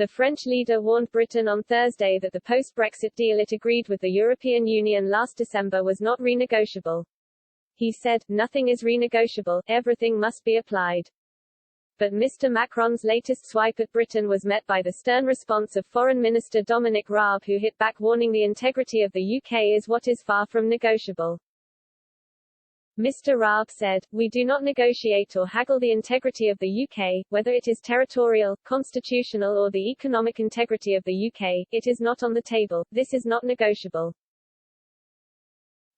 The French leader warned Britain on Thursday that the post-Brexit deal it agreed with the European Union last December was not renegotiable. He said, "Nothing is renegotiable, everything must be applied." But Mr. Macron's latest swipe at Britain was met by the stern response of Foreign Minister Dominic Raab, who hit back warning the integrity of the UK is what is far from negotiable. Mr. Raab said, "We do not negotiate or haggle the integrity of the UK, whether it is territorial, constitutional or the economic integrity of the UK, it is not on the table, this is not negotiable."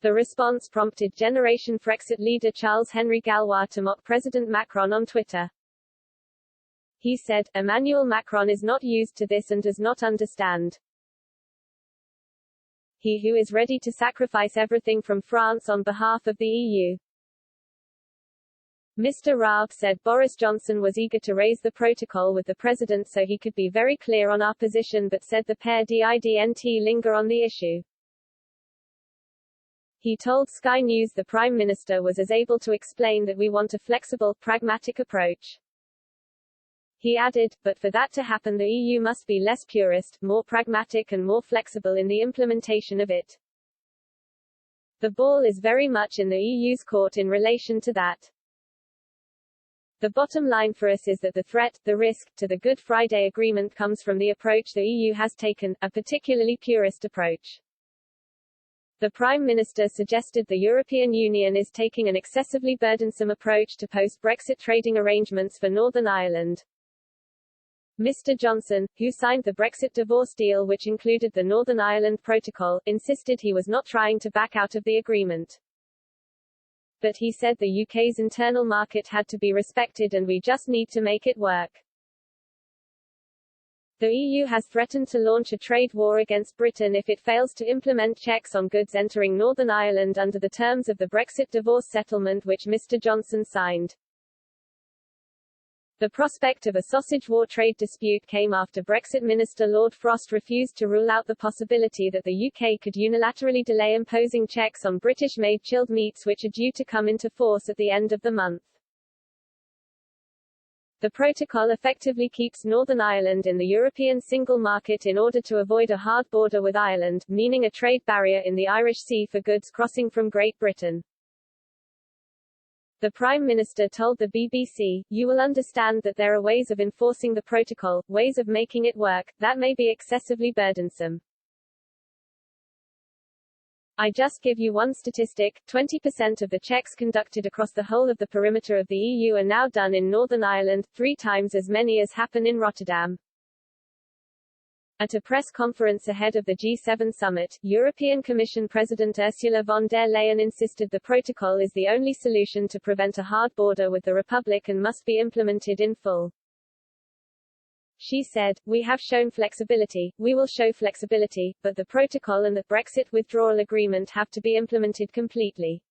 The response prompted Generation Frexit leader Charles-Henri Gallois to mock President Macron on Twitter. He said, "Emmanuel Macron is not used to this and does not understand. He who is ready to sacrifice everything from France on behalf of the EU." Mr. Raab said Boris Johnson was eager to raise the protocol with the president so he could be very clear on our position, but said the pair didn't linger on the issue. He told Sky News the Prime Minister was as able to explain that we want a flexible, pragmatic approach. He added, "But for that to happen the EU must be less purist, more pragmatic and more flexible in the implementation of it. The ball is very much in the EU's court in relation to that. The bottom line for us is that the threat, the risk, to the Good Friday Agreement comes from the approach the EU has taken, a particularly purist approach." The Prime Minister suggested the European Union is taking an excessively burdensome approach to post-Brexit trading arrangements for Northern Ireland. Mr. Johnson, who signed the Brexit divorce deal which included the Northern Ireland Protocol, insisted he was not trying to back out of the agreement. But he said the UK's internal market had to be respected and we just need to make it work. The EU has threatened to launch a trade war against Britain if it fails to implement checks on goods entering Northern Ireland under the terms of the Brexit divorce settlement which Mr. Johnson signed. The prospect of a sausage war trade dispute came after Brexit Minister Lord Frost refused to rule out the possibility that the UK could unilaterally delay imposing checks on British-made chilled meats which are due to come into force at the end of the month. The protocol effectively keeps Northern Ireland in the European single market in order to avoid a hard border with Ireland, meaning a trade barrier in the Irish Sea for goods crossing from Great Britain. The Prime Minister told the BBC, "You will understand that there are ways of enforcing the protocol, ways of making it work, that may be excessively burdensome. I just give you one statistic, 20% of the checks conducted across the whole of the perimeter of the EU are now done in Northern Ireland, 3 times as many as happen in Rotterdam." At a press conference ahead of the G7 summit, European Commission President Ursula von der Leyen insisted the protocol is the only solution to prevent a hard border with the Republic and must be implemented in full. She said, "We have shown flexibility, we will show flexibility, but the protocol and the Brexit withdrawal agreement have to be implemented completely."